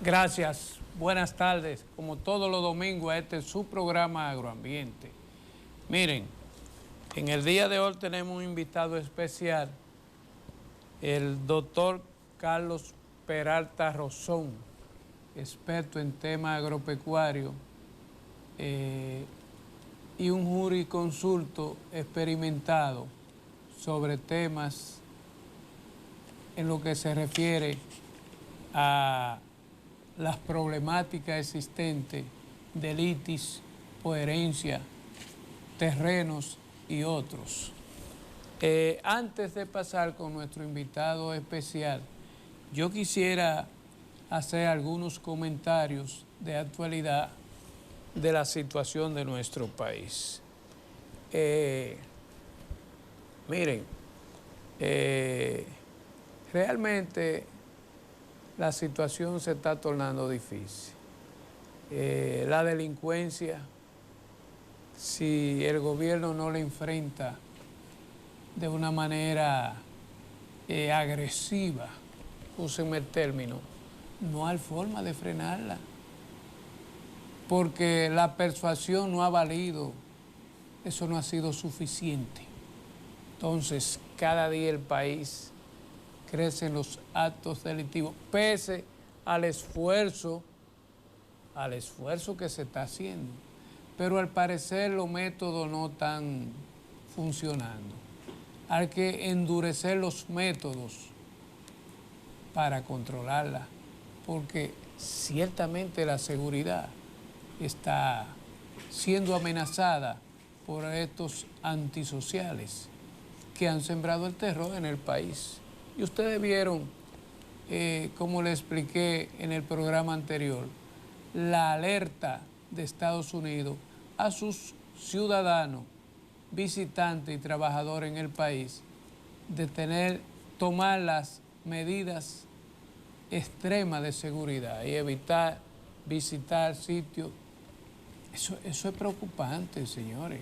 Gracias, buenas tardes. Como todos los domingos, este es su programa Agroambiente. Miren, en el día de hoy tenemos un invitado especial, el doctor Carlos Peralta Rosón, experto en temas agropecuarios y un jurisconsulto experimentado sobre temas en lo que se refiere a las problemáticas existentes de litis, coherencia, terrenos y otros. Antes de pasar con nuestro invitado especial, yo quisiera hacer algunos comentarios de actualidad de la situación de nuestro país. Miren, realmente la situación se está tornando difícil. La delincuencia, si el gobierno no la enfrenta de una manera agresiva, úsenme el término, no hay forma de frenarla, porque la persuasión no ha valido, eso no ha sido suficiente. Entonces, cada día el país crecen los actos delictivos, pese al esfuerzo que se está haciendo. Pero al parecer los métodos no están funcionando. Hay que endurecer los métodos para controlarla, porque ciertamente la seguridad está siendo amenazada por estos antisociales que han sembrado el terror en el país. Y ustedes vieron, como les expliqué en el programa anterior, la alerta de Estados Unidos a sus ciudadanos, visitantes y trabajadores en el país de tomar las medidas extremas de seguridad y evitar visitar sitios. Eso es preocupante, señores.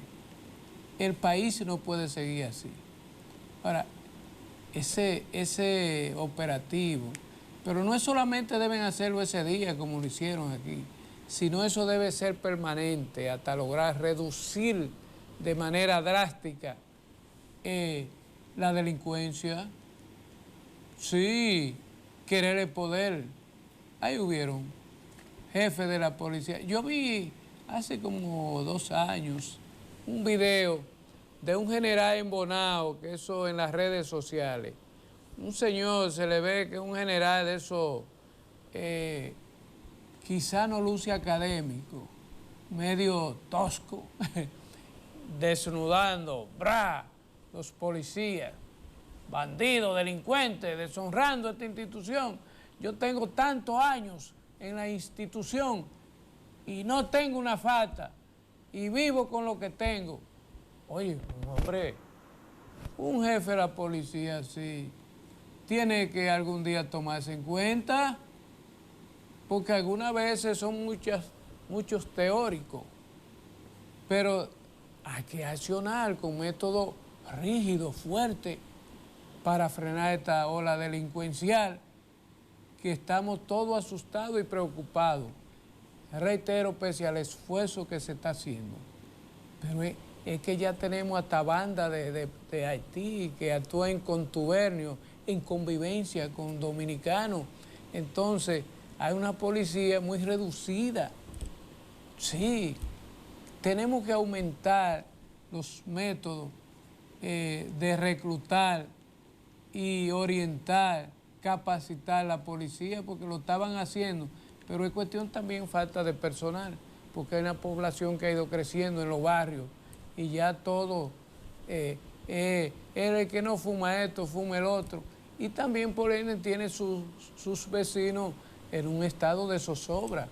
El país no puede seguir así. Ahora, ese operativo, pero no es solamente deben hacerlo ese día como lo hicieron aquí, sino eso debe ser permanente hasta lograr reducir de manera drástica la delincuencia. Sí, querer el poder. Ahí hubieron jefes de la policía. Yo vi hace como 2 años un video de un general en Bonao, que eso en las redes sociales. Un señor, se le ve que es un general de eso, quizá no luce académico, medio tosco, desnudando, los policías, bandidos, delincuentes, deshonrando esta institución. Yo tengo tantos años en la institución y no tengo una falta y vivo con lo que tengo. Oye, hombre, un jefe de la policía así tiene que algún día tomarse en cuenta, porque algunas veces son muchos teóricos, pero hay que accionar con método rígido, fuerte, para frenar esta ola delincuencial que estamos todos asustados y preocupados. Reitero, pese al esfuerzo que se está haciendo, pero es que ya tenemos hasta bandas de Haití que actúan en contubernio, en convivencia con dominicanos. Entonces, hay una policía muy reducida. Sí, tenemos que aumentar los métodos de reclutar y orientar, capacitar a la policía, porque lo estaban haciendo, pero es cuestión también falta de personal, porque hay una población que ha ido creciendo en los barrios y ya todo, el que no fuma esto, fuma el otro, y también por ende tiene sus vecinos en un estado de zozobra,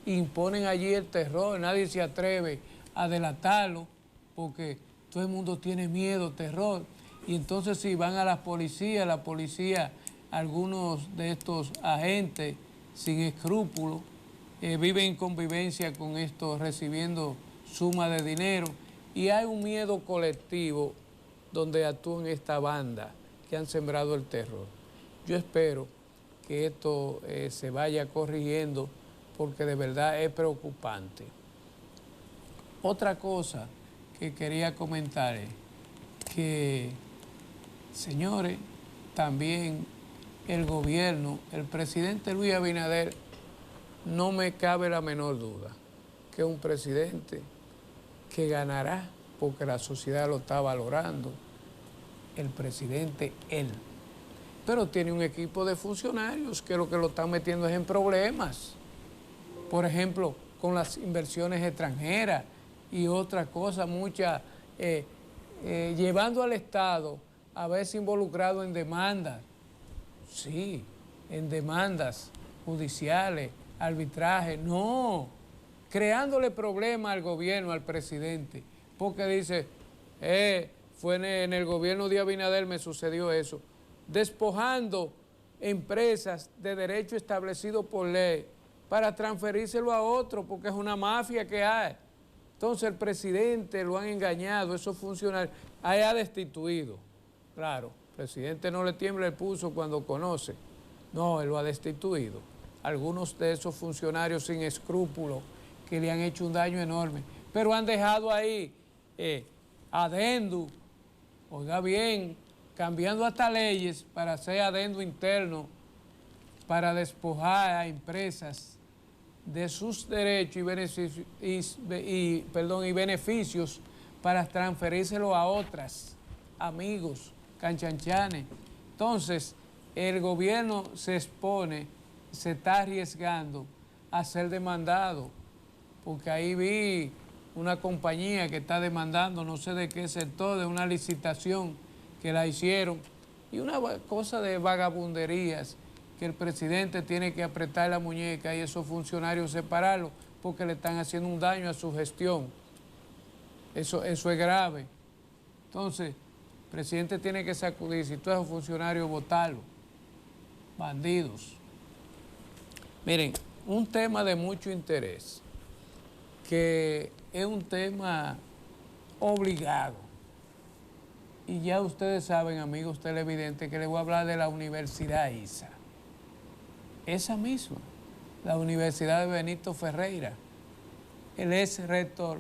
imponen allí el terror, nadie se atreve a delatarlo, porque todo el mundo tiene miedo, terror, y entonces si van a la policía, algunos de estos agentes sin escrúpulos, viven en convivencia con esto, recibiendo sumas de dinero, y hay un miedo colectivo donde actúan esta banda que han sembrado el terror. Yo espero que esto se vaya corrigiendo, porque de verdad es preocupante. Otra cosa que quería comentar es que, señores, también el gobierno, el presidente Luis Abinader, no me cabe la menor duda que es un presidente que ganará porque la sociedad lo está valorando. El presidente, él. Pero tiene un equipo de funcionarios que lo están metiendo es en problemas. Por ejemplo, con las inversiones extranjeras y otras cosas, muchas, llevando al Estado a verse involucrado en demandas. Sí, en demandas judiciales, arbitraje, no, creándole problemas al gobierno, al presidente, porque dice, fue en el gobierno de Abinader me sucedió eso, despojando empresas de derecho establecido por ley para transferírselo a otro, porque es una mafia que hay. Entonces el presidente lo han engañado, esos funcionarios, ha destituido, claro. El presidente no le tiembla el pulso cuando conoce. No, él lo ha destituido. Algunos de esos funcionarios sin escrúpulos que le han hecho un daño enorme, pero han dejado ahí adendo, oiga bien, cambiando hasta leyes para hacer adendo interno, para despojar a empresas de sus derechos y beneficios para transferírselo a otras, amigos, canchanchanes. Entonces, el gobierno se expone, se está arriesgando a ser demandado, porque ahí vi una compañía que está demandando, no sé de qué sector, de una licitación que la hicieron, y una cosa de vagabunderías, que el presidente tiene que apretar la muñeca y esos funcionarios separarlos, porque le están haciendo un daño a su gestión. Eso es grave. Entonces, el presidente tiene que sacudirse y todos esos funcionarios votarlos. Bandidos. Miren, un tema de mucho interés, que es un tema obligado. Y ya ustedes saben, amigos televidentes, que les voy a hablar de la Universidad ISA. Esa misma, la Universidad de Benito Ferreira. El ex rector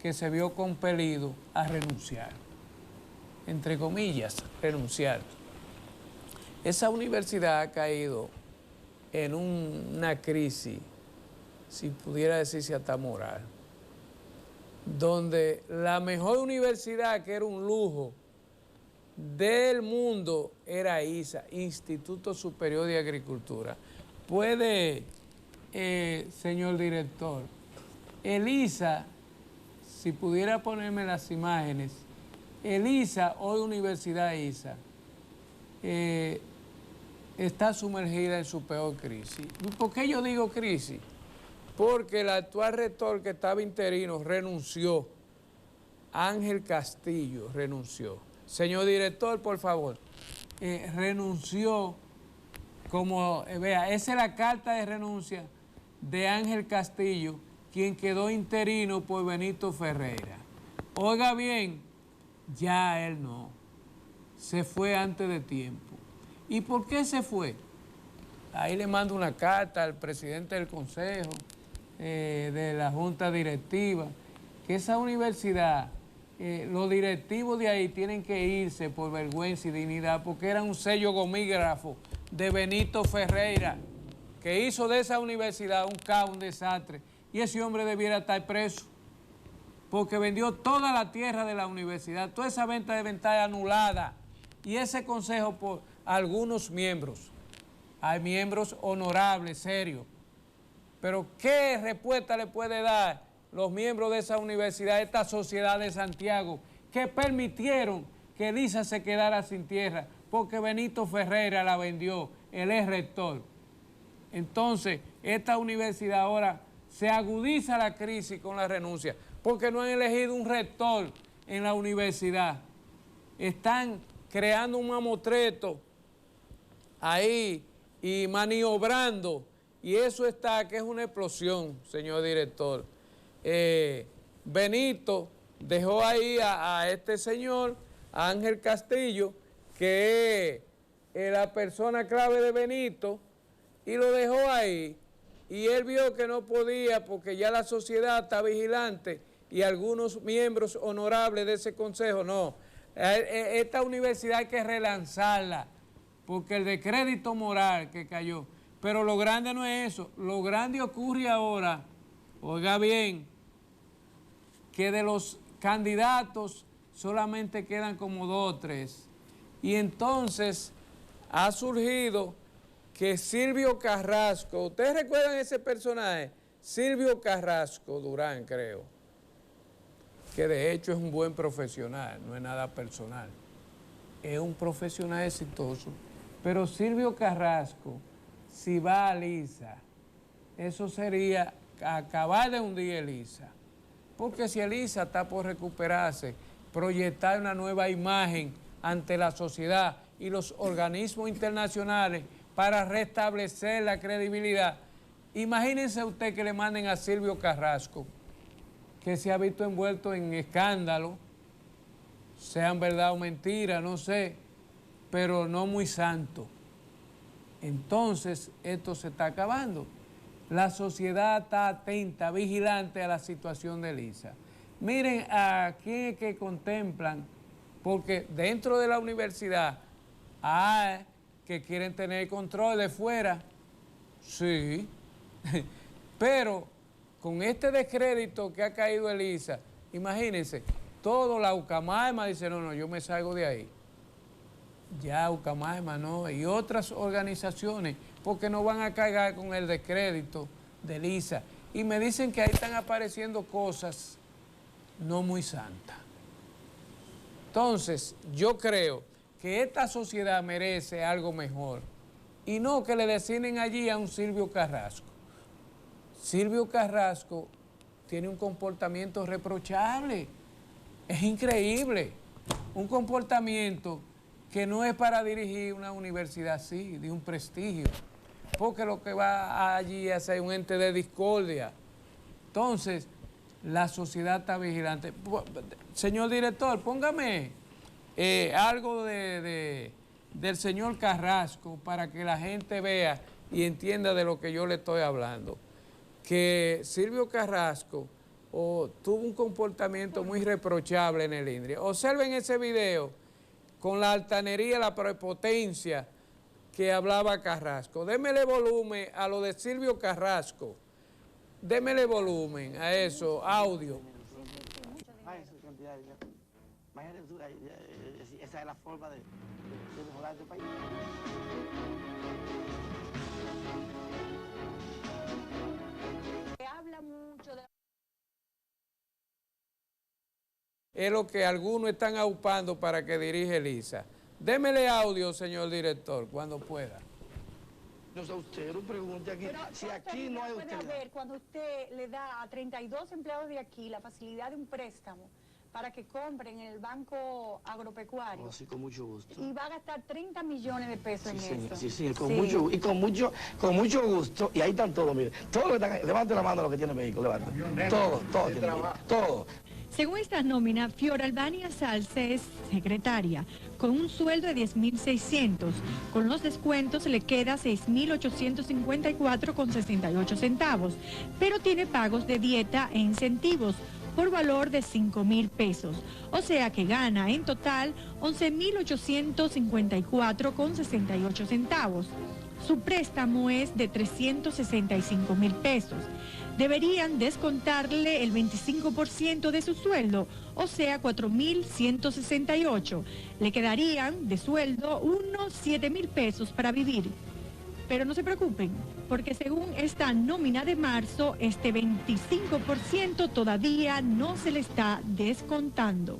que se vio compelido a renunciar. Entre comillas, renunciar. Esa universidad ha caído en una crisis, si pudiera decirse hasta moral, donde la mejor universidad, que era un lujo del mundo, era ISA, Instituto Superior de Agricultura. Puede, señor director, el ISA, si pudiera ponerme las imágenes, el ISA, hoy Universidad ISA, está sumergida en su peor crisis. ¿Por qué yo digo crisis? Porque el actual rector, que estaba interino, renunció. Ángel Castillo renunció. Señor director, por favor, renunció. Como, vea, esa es la carta de renuncia de Ángel Castillo, quien quedó interino por Benito Ferreira. Oiga bien, ya él no, se fue antes de tiempo. ¿Y por qué se fue? Ahí le mando una carta al presidente del consejo, de la junta directiva, que esa universidad, los directivos de ahí tienen que irse por vergüenza y dignidad, porque era un sello gomígrafo de Benito Ferreira, que hizo de esa universidad un caos, un desastre, y ese hombre debiera estar preso, porque vendió toda la tierra de la universidad, toda esa venta debe estar anulada, y ese consejo por algunos miembros, hay miembros honorables, serios, pero ¿qué respuesta le puede dar los miembros de esa universidad, esta sociedad de Santiago, que permitieron que Elisa se quedara sin tierra, porque Benito Ferreira la vendió, él es rector? Entonces, esta universidad ahora se agudiza la crisis con la renuncia, porque no han elegido un rector en la universidad. Están creando un mamotreto ahí y maniobrando, y eso está, que es una explosión, señor director. Benito dejó ahí a este señor, a Ángel Castillo, que es la persona clave de Benito, y lo dejó ahí. Y él vio que no podía porque ya la sociedad está vigilante y algunos miembros honorables de ese consejo, no. Esta universidad hay que relanzarla porque el descrédito moral que cayó. Pero lo grande no es eso, lo grande ocurre ahora, oiga bien, que de los candidatos solamente quedan como 2 o 3. Y entonces ha surgido que Silvio Carrasco, ¿ustedes recuerdan ese personaje? Silvio Carrasco Durán, creo, que de hecho es un buen profesional, no es nada personal. Es un profesional exitoso, pero Silvio Carrasco, si va a Elisa, eso sería acabar de hundir a Elisa. Porque si Elisa está por recuperarse, proyectar una nueva imagen ante la sociedad y los organismos internacionales para restablecer la credibilidad. Imagínense usted que le manden a Silvio Carrasco, que se ha visto envuelto en escándalos, sean verdad o mentira, no sé, pero no muy santo. Entonces, esto se está acabando. La sociedad está atenta, vigilante a la situación de Elisa. Miren a quién es que contemplan, porque dentro de la universidad hay que quieren tener control de fuera, sí, pero con este descrédito que ha caído Elisa, imagínense, todo la Ucamaima dice, no, yo me salgo de ahí. Ya Ucamaima no, y otras organizaciones, porque no van a cargar con el descrédito de Elisa. Y me dicen que ahí están apareciendo cosas no muy santas. Entonces, yo creo que esta sociedad merece algo mejor y no que le designen allí a un Silvio Carrasco. Silvio Carrasco tiene un comportamiento reprochable, es increíble, un comportamiento que no es para dirigir una universidad así, de un prestigio, porque lo que va allí es un ente de discordia. Entonces, la sociedad está vigilante. Señor director, póngame algo del señor Carrasco para que la gente vea y entienda de lo que yo le estoy hablando. Que Silvio Carrasco tuvo un comportamiento muy reprochable en el INDRI. Observen ese video con la altanería, la prepotencia que hablaba Carrasco. Démele volumen a lo de Silvio Carrasco. Démele volumen a eso, audio. Esa es la forma de mejorar este país. Habla mucho de... Es lo que algunos están aupando para que dirija Elisa. Démele audio, señor director, cuando pueda. No sé, usted no pregunte aquí. Pero si aquí no hay puede usted. haber cuando usted le da a 32 empleados de aquí la facilidad de un préstamo para que compren en el Banco Agropecuario. Oh, sí, con mucho gusto. Y va a gastar 30 millones de pesos en Señor, eso. sí, con mucho, y con mucho gusto. Y ahí están todos, mire. Todos los que están, levante la mano los que tienen vehículo, levante. Todos tienen vehículo, todos. Según esta nómina, Fiora Albania Salce es secretaria, con un sueldo de 10.600. Con los descuentos le queda 6.854,68 centavos, pero tiene pagos de dieta e incentivos por valor de 5.000 pesos. O sea que gana en total 11.854,68 centavos. Su préstamo es de 365.000 pesos. Deberían descontarle el 25% de su sueldo, o sea, 4.168. Le quedarían de sueldo unos 7.000 pesos para vivir. Pero no se preocupen, porque según esta nómina de marzo, este 25% todavía no se le está descontando.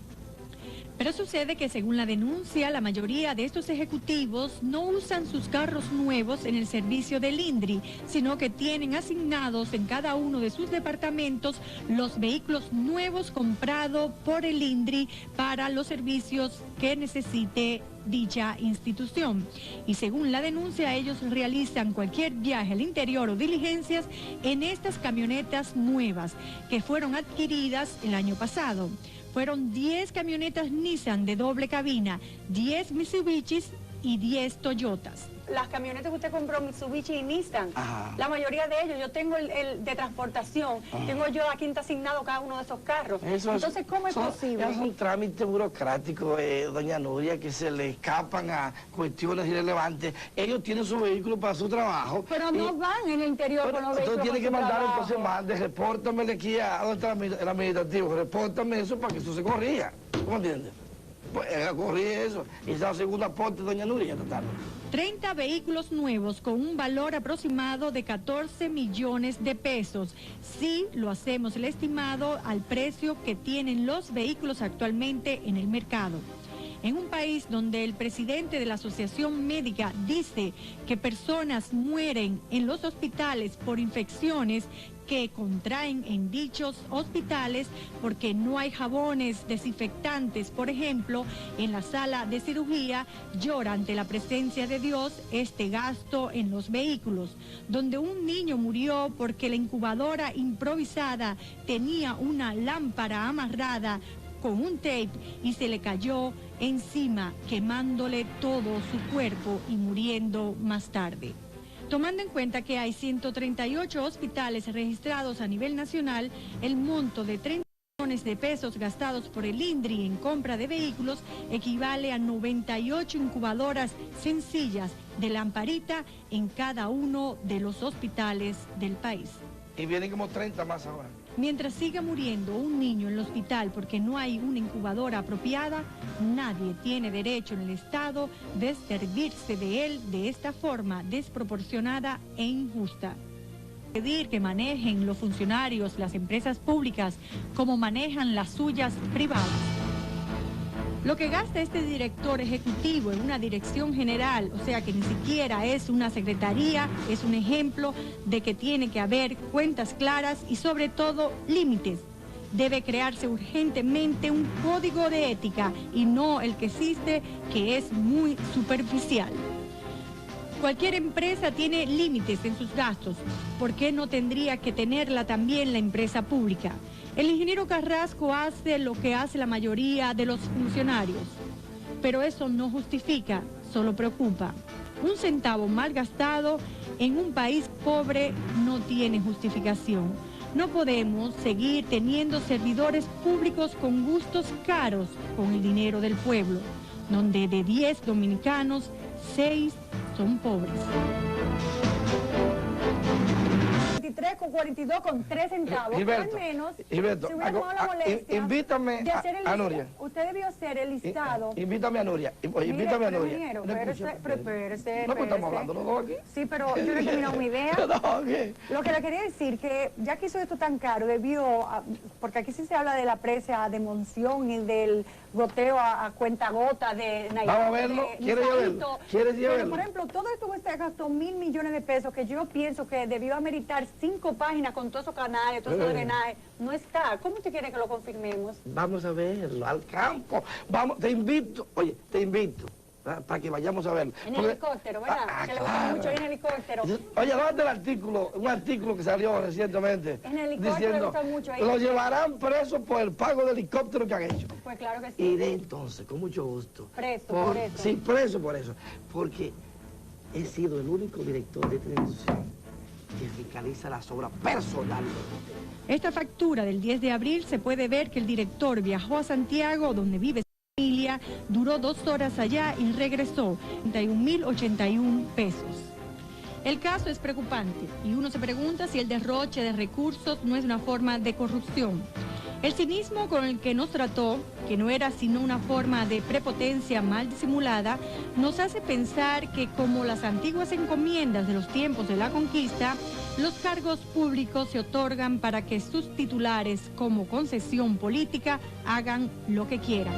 Pero sucede que según la denuncia, la mayoría de estos ejecutivos no usan sus carros nuevos en el servicio del INDRI, sino que tienen asignados en cada uno de sus departamentos los vehículos nuevos comprados por el INDRI para los servicios que necesite dicha institución. Y según la denuncia, ellos realizan cualquier viaje al interior o diligencias en estas camionetas nuevas que fueron adquiridas el año pasado. Fueron 10 camionetas Nissan de doble cabina, 10 Mitsubishis y 10 Toyotas. las camionetas que usted compró, Mitsubishi y Nissan. Ajá. La mayoría de ellos, yo tengo el de transportación, tengo yo a quien está asignado cada uno de esos carros. Entonces, ¿cómo es posible? Es un trámite burocrático, doña Nuria, que se le escapan a cuestiones irrelevantes. Ellos tienen su vehículo para su trabajo. Pero no van en el interior con los vehículos. Entonces tiene que mandar, entonces mande, repórtamele aquí a donde está el administrativo, repórtame eso para que eso se corrija. ¿Cómo entiendes? Pues corrige eso. Y esa segunda aporte, doña Nuria, total. 30 vehículos nuevos con un valor aproximado de 14 millones de pesos. Si lo hacemos el estimado al precio que tienen los vehículos actualmente en el mercado. En un país donde el presidente de la Asociación Médica dice que personas mueren en los hospitales por infecciones que contraen en dichos hospitales porque no hay jabones desinfectantes, por ejemplo, en la sala de cirugía, llora ante la presencia de Dios este gasto en los vehículos, donde un niño murió porque la incubadora improvisada tenía una lámpara amarrada con un tape y se le cayó encima, quemándole todo su cuerpo y muriendo más tarde. Tomando en cuenta que hay 138 hospitales registrados a nivel nacional, el monto de 30 millones de pesos gastados por el INDRI en compra de vehículos equivale a 98 incubadoras sencillas de lamparita en cada uno de los hospitales del país. Y vienen como 30 más ahora. Mientras siga muriendo un niño en el hospital porque no hay una incubadora apropiada, nadie tiene derecho en el Estado de servirse de él de esta forma desproporcionada e injusta. Pedir que manejen los funcionarios las empresas públicas como manejan las suyas privadas. Lo que gasta este director ejecutivo en una dirección general, o sea que ni siquiera es una secretaría, es un ejemplo de que tiene que haber cuentas claras y sobre todo límites. Debe crearse urgentemente un código de ética y no el que existe, que es muy superficial. Cualquier empresa tiene límites en sus gastos. ¿Por qué no tendría que tenerla también la empresa pública? El ingeniero Carrasco hace lo que hace la mayoría de los funcionarios, pero eso no justifica, solo preocupa. Un centavo mal gastado en un país pobre no tiene justificación. No podemos seguir teniendo servidores públicos con gustos caros con el dinero del pueblo, donde de 10 dominicanos, 6 son pobres. 23,42 con 3 centavos, Gilberto, al menos, Gilberto, si hubiera tomado la molestia invítame de hacer a Nuria. Usted debió hacer el listado. Invítame a Nuria. Invítame a Nuria. Ingeniero, No, espérese. pues estamos hablando los dos aquí. Sí, pero yo no he terminado mi idea. No, ¿qué? Lo que le quería decir, que ya que hizo esto tan caro, porque aquí sí se habla de la presa de Monción y del goteo a cuenta gota de Nayib. Vamos a verlo. ¿Quieres verlo? ¿Quieres Pero, verlo? por ejemplo, todo esto se gastó 1.000 millones de pesos, que yo pienso que debió ameritar 5 páginas con todos esos canales, todos esos drenajes. No está. ¿Cómo usted quiere que lo confirmemos? Vamos a verlo, al campo. Vamos, te invito, oye, te invito, ¿verdad? Para que vayamos a verlo. En helicóptero, ¿verdad? Que le gusta mucho ir en helicóptero. Oye, ¿dónde el artículo? Un artículo que salió recientemente. En helicóptero diciendo, le gusta mucho ir. lo llevarán preso por el pago de helicóptero que han hecho. Pues claro que sí. Iré entonces, con mucho gusto. Preso por eso. Sí, preso por eso. Porque he sido el único director de esta institución que fiscaliza las obras personalmente. Esta factura del 10 de abril se puede ver que el director viajó a Santiago, donde vive su familia, duró 2 horas allá y regresó, 31.081 pesos. El caso es preocupante y uno se pregunta si el derroche de recursos no es una forma de corrupción. El cinismo con el que nos trató, que no era sino una forma de prepotencia mal disimulada, nos hace pensar que, como las antiguas encomiendas de los tiempos de la conquista, los cargos públicos se otorgan para que sus titulares, como concesión política, hagan lo que quieran.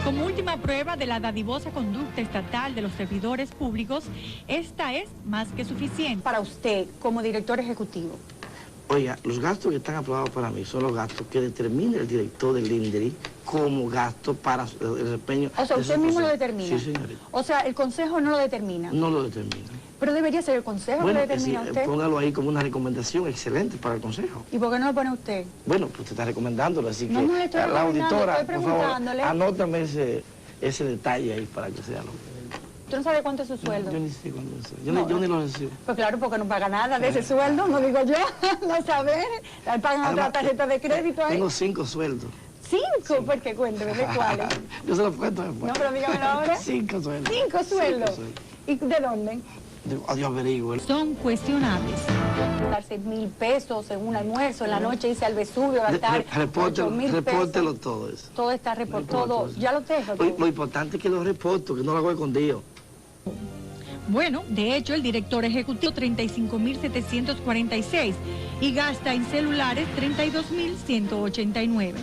Como última prueba de la dadivosa conducta estatal de los servidores públicos, esta es más que suficiente. Para usted, como director ejecutivo. Oiga, los gastos que están aprobados para mí son los gastos que determina el director del INDRI como gasto para el desempeño. O sea, de usted su mismo lo función. determina. Sí, señorita. O sea, el Consejo no lo determina. No lo determina. Pero debería ser el Consejo Bueno, que lo determina usted. póngalo ahí como una recomendación excelente para el Consejo. ¿Y por qué no lo pone usted? Bueno, pues usted está recomendándolo, así No, que no le estoy la recomendando, auditora, estoy por favor, preguntándole. anótame ese detalle ahí para que sea lo ¿Tú no sabes cuánto es su sueldo? Yo ni sé cuánto es. No, ni lo recibo. Pues claro, porque no paga nada de ese sueldo, no digo yo, no saber. Le pagan otra tarjeta de crédito ahí. Tengo 5 sueldos. 5, porque cuénteme, ¿de cuáles? Yo se los cuento después. No, pero dígamelo ahora. 5 sueldos. 5 sueldos. 5 sueldos. ¿Y de dónde? Adiós, averiguo. Son cuestionables. Dar 6.000 pesos en un almuerzo, en la noche irse al Vesubio, gastar 8.000 pesos. Repórtelo todo eso. Todo está reportado. Ya lo tengo. Lo importante es que lo reporto, que no lo hago escondido. Bueno, de hecho, el director ejecutivo 35.746 y gasta en celulares 32.189.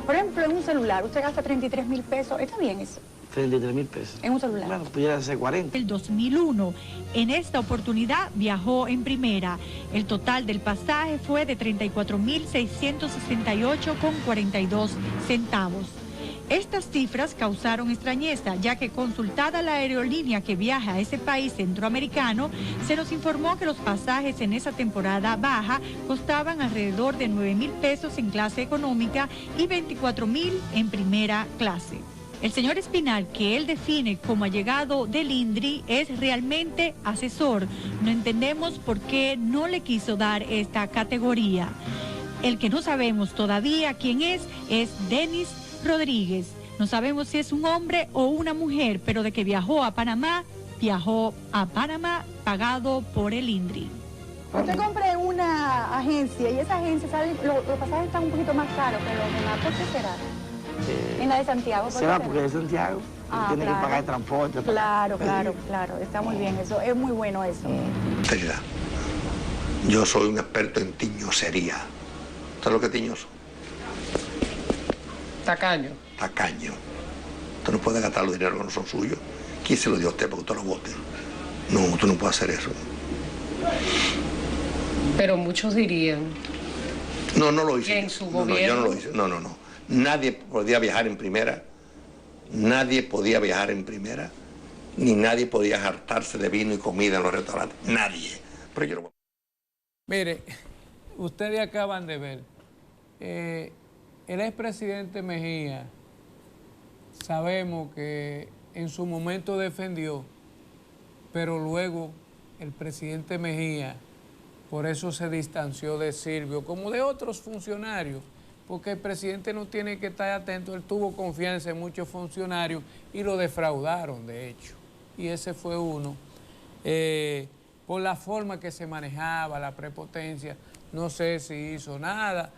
Por ejemplo, en un celular, usted gasta 33.000 pesos. ¿Está bien eso? 33.000 pesos. En un celular. Bueno, pudiera ser 40. El 2001. En esta oportunidad viajó en primera. El total del pasaje fue de 34.668,42 centavos. Estas cifras causaron extrañeza, ya que consultada la aerolínea que viaja a ese país centroamericano, se nos informó que los pasajes en esa temporada baja costaban alrededor de 9.000 pesos en clase económica y 24.000 en primera clase. El señor Espinal, que él define como allegado del INDRI, es realmente asesor. No entendemos por qué no le quiso dar esta categoría. El que no sabemos todavía quién es Denis Rodríguez. No sabemos si es un hombre o una mujer, pero de que viajó a Panamá pagado por el INDRI. Usted compra en una agencia y esa agencia los pasajes están un poquito más caros que los demás. ¿Por qué será? En la de Santiago. ¿Será porque es Santiago? Tiene que pagar el transporte. Claro. Está muy bien eso. Es muy bueno eso. Seriedad. Yo soy un experto en tiñosería. ¿Sabes lo que es tiñoso? Tacaño. Tacaño. Usted no puede gastar los dineros que no son suyos. ¿Quién se lo dio a usted para que usted lo vote? No, usted no puede hacer eso. Pero muchos dirían. No lo hice. Que en su gobierno. Yo no lo hice. No. Nadie podía viajar en primera. Nadie podía viajar en primera. Ni nadie podía hartarse de vino y comida en los restaurantes. Nadie. Pero yo no... Mire, ustedes acaban de ver. El expresidente Mejía, sabemos que en su momento defendió, pero luego el presidente Mejía, por eso se distanció de Silvio, como de otros funcionarios, porque el presidente no tiene que estar atento, él tuvo confianza en muchos funcionarios y lo defraudaron, de hecho, y ese fue uno. Por la forma que se manejaba, la prepotencia, no sé si hizo nada.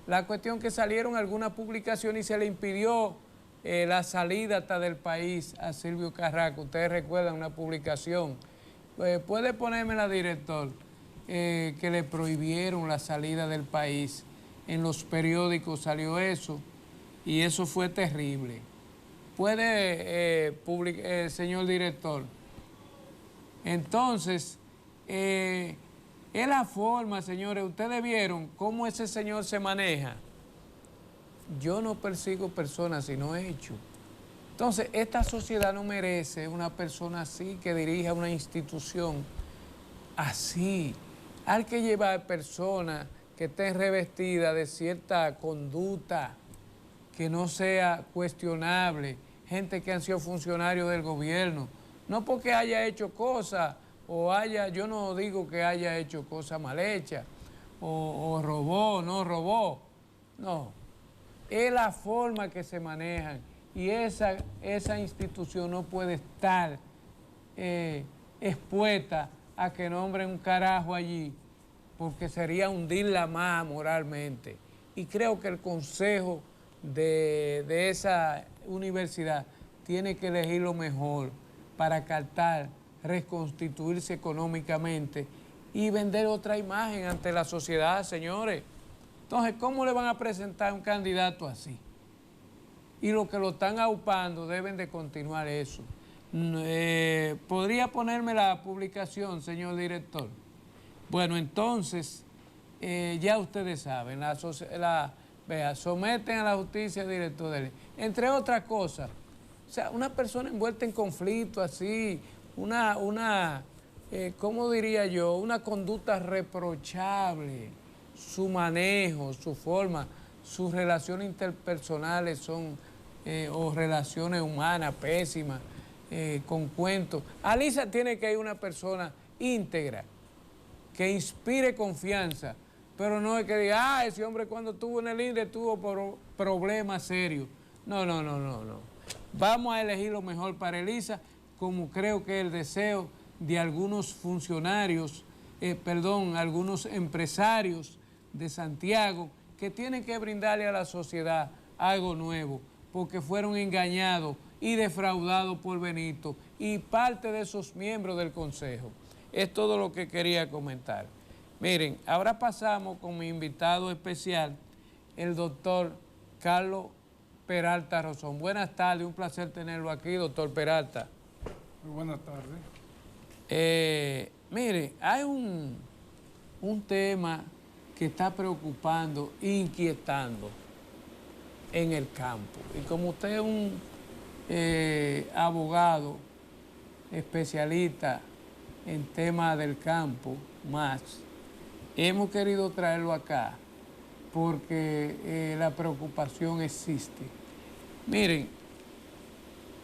La cuestión que salieron algunas publicaciones y se le impidió la salida hasta del país a Silvio Carrasco. Ustedes recuerdan una publicación. Puede ponérmela, director, que le prohibieron la salida del país. En los periódicos salió eso y eso fue terrible. Puede, señor director. Entonces, es la forma, señores, ustedes vieron cómo ese señor se maneja. Yo no persigo personas, sino hechos. Entonces, esta sociedad no merece una persona así que dirija una institución así. Hay que llevar personas que estén revestidas de cierta conducta, que no sea cuestionable, gente que han sido funcionarios del gobierno. No porque haya hecho cosas yo no digo que haya hecho cosas mal hechas, o robó, no robó, no. Es la forma que se manejan y esa institución no puede estar expuesta a que nombren un carajo allí, porque sería hundirla más moralmente. Y creo que el consejo de esa universidad tiene que elegir lo mejor para captar, reconstituirse económicamente y vender otra imagen ante la sociedad, señores. Entonces, ¿cómo le van a presentar un candidato así? Y los que lo están aupando deben de continuar eso. ¿Podría ponerme la publicación, señor director? Bueno, entonces, ya ustedes saben, someten a la justicia director de ley. Entre otras cosas, o sea, una persona envuelta en conflicto así, ¿cómo diría yo? Una conducta reprochable, su manejo, su forma, sus relaciones interpersonales son o relaciones humanas pésimas, con cuentos. Alisa tiene que ir una persona íntegra, que inspire confianza, pero no es que diga, ese hombre cuando estuvo en el INDE tuvo problemas serios. No. Vamos a elegir lo mejor para Elisa, como creo que es el deseo de algunos funcionarios, algunos empresarios de Santiago, que tienen que brindarle a la sociedad algo nuevo, porque fueron engañados y defraudados por Benito y parte de esos miembros del Consejo. Es todo lo que quería comentar. Miren, ahora pasamos con mi invitado especial, el doctor Carlos Peralta Rosón. Buenas tardes, un placer tenerlo aquí, doctor Peralta. Muy buenas tardes. Mire, hay un tema que está preocupando e inquietando en el campo. Y como usted es un abogado especialista en temas del campo, hemos querido traerlo acá porque la preocupación existe. Miren,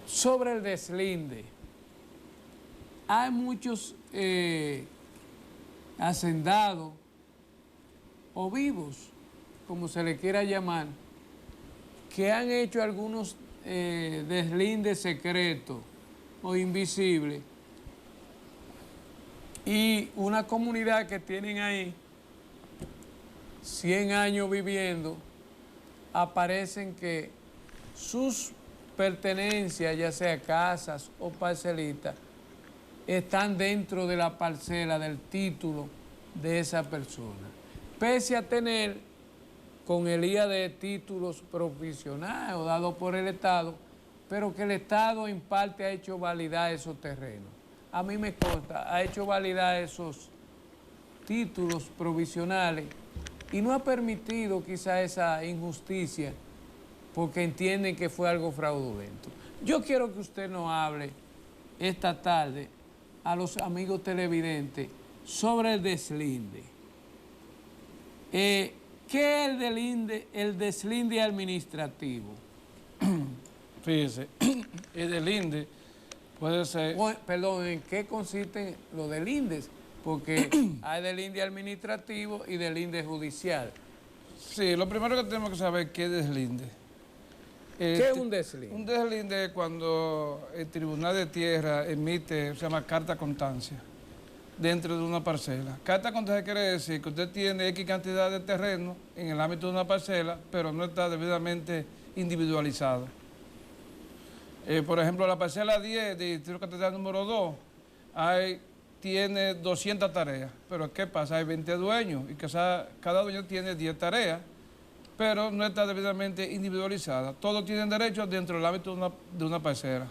sobre el deslinde, hay muchos hacendados o vivos, como se le quiera llamar, que han hecho algunos deslindes secretos o invisibles, y una comunidad que tienen ahí 100 años viviendo, aparecen que sus pertenencias, ya sea casas o parcelitas, están dentro de la parcela del título de esa persona, pese a tener con el IAD títulos provisionales o dados por el Estado, pero que el Estado en parte ha hecho validar esos terrenos. A mí me consta, ha hecho validar esos títulos provisionales y no ha permitido quizá esa injusticia porque entienden que fue algo fraudulento. Yo quiero que usted nos hable esta tarde a los amigos televidentes sobre el deslinde. ¿Qué es el deslinde administrativo? Fíjese, el deslinde puede ser... Perdón, ¿en qué consiste lo del INDE? Porque hay deslinde administrativo y deslinde judicial. Sí, lo primero que tenemos que saber es qué es deslinde. ¿Qué es un deslinde? Un deslinde es cuando el Tribunal de Tierra emite, se llama carta constancia, dentro de una parcela. Carta constancia quiere decir que usted tiene X cantidad de terreno en el ámbito de una parcela, pero no está debidamente individualizado. Por ejemplo, la parcela 10 de Distrito Catedral número 2 tiene 200 tareas, pero ¿qué pasa? Hay 20 dueños y cada dueño tiene 10 tareas, pero no está debidamente individualizada. Todos tienen derecho dentro del ámbito de una parcela.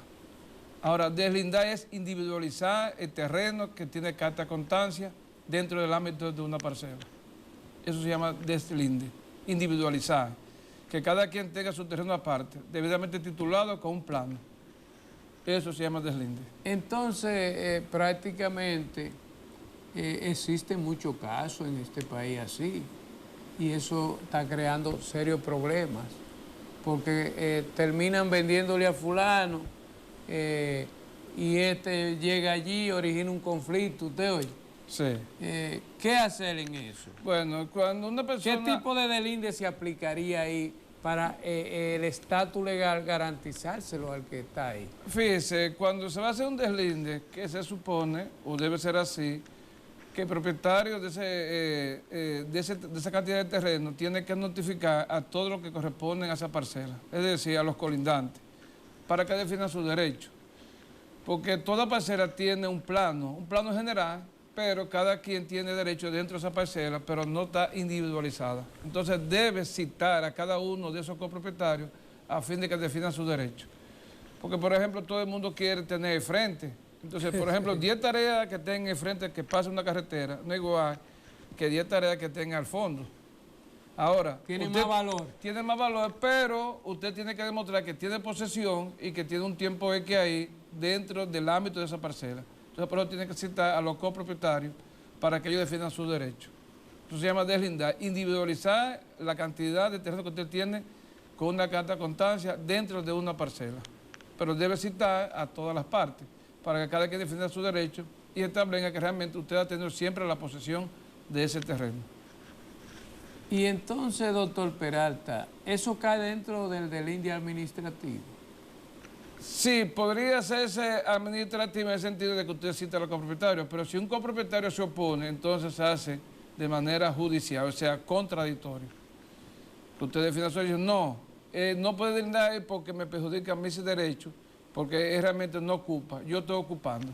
Ahora, deslindar es individualizar el terreno que tiene carta constancia dentro del ámbito de una parcela. Eso se llama deslinde, individualizar. Que cada quien tenga su terreno aparte, debidamente titulado con un plano. Eso se llama deslinde. Entonces, prácticamente existen muchos casos en este país así, y eso está creando serios problemas, porque terminan vendiéndole a fulano, y este llega allí, origina un conflicto, ¿usted oye? Sí. ¿Qué hacer en eso? Bueno, cuando una persona... ¿Qué tipo de deslinde se aplicaría ahí para el estatus legal garantizárselo al que está ahí? Fíjese, cuando se va a hacer un deslinde, que se supone, o debe ser así, que el propietario de esa cantidad de terreno tiene que notificar a todos los que corresponden a esa parcela, es decir, a los colindantes, para que definan sus derechos. Porque toda parcela tiene un plano general, pero cada quien tiene derecho dentro de esa parcela, pero no está individualizada. Entonces debe citar a cada uno de esos copropietarios a fin de que definan sus derechos. Porque, por ejemplo, todo el mundo quiere tener el frente. Entonces, por ejemplo, 10 tareas que tengan el frente que pase una carretera, no es igual que 10 tareas que tengan al fondo. Ahora, tiene más valor. Tiene más valor, pero usted tiene que demostrar que tiene posesión y que tiene un tiempo X ahí dentro del ámbito de esa parcela. Entonces, por eso tiene que citar a los copropietarios para que ellos defiendan sus derechos. Eso se llama deslindar, individualizar la cantidad de terreno que usted tiene con una carta constancia dentro de una parcela. Pero debe citar a todas las partes para que cada quien defienda su derecho y establezca que realmente usted va a tener siempre la posesión de ese terreno. Y entonces, doctor Peralta, ¿eso cae dentro del deslinde administrativo? Sí, podría hacerse administrativo en el sentido de que usted cita a los copropietarios, pero si un copropietario se opone, entonces se hace de manera judicial, o sea, contradictorio. Que usted defienda su derecho, no puede deslindar porque me perjudica a mí ese derecho, porque él realmente no ocupa, yo estoy ocupando.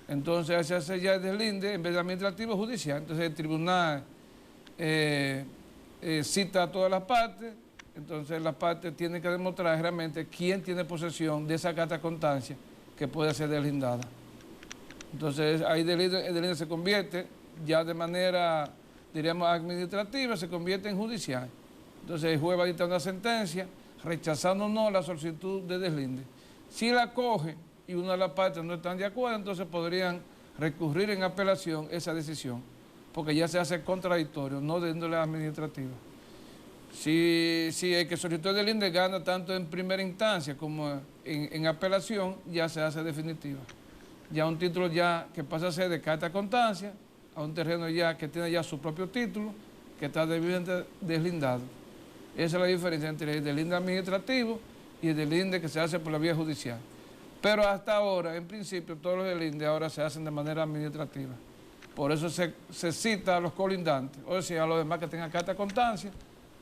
Entonces se hace ya el deslinde, en vez de administrativo, judicial. Entonces el tribunal cita a todas las partes, entonces las partes tienen que demostrar realmente quién tiene posesión de esa carta constancia que puede ser deslindada. Entonces ahí el deslinde se convierte ya de manera, diríamos, administrativa, se convierte en judicial. Entonces el juez va a dictar una sentencia rechazando no la solicitud de deslinde. Si la coge y una de las partes no están de acuerdo, entonces podrían recurrir en apelación esa decisión, porque ya se hace contradictorio, no de índole administrativa. Si el que solicitó el deslinde gana tanto en primera instancia como en apelación, ya se hace definitiva. Ya un título ya que pasa a ser de carta constancia, a un terreno ya que tiene ya su propio título, que está debidamente deslindado. Esa es la diferencia entre el deslinde administrativo y el deslinde que se hace por la vía judicial. Pero hasta ahora, en principio, todos los deslindes ahora se hacen de manera administrativa. Por eso se cita a los colindantes, o sea, a los demás que tengan carta constancia,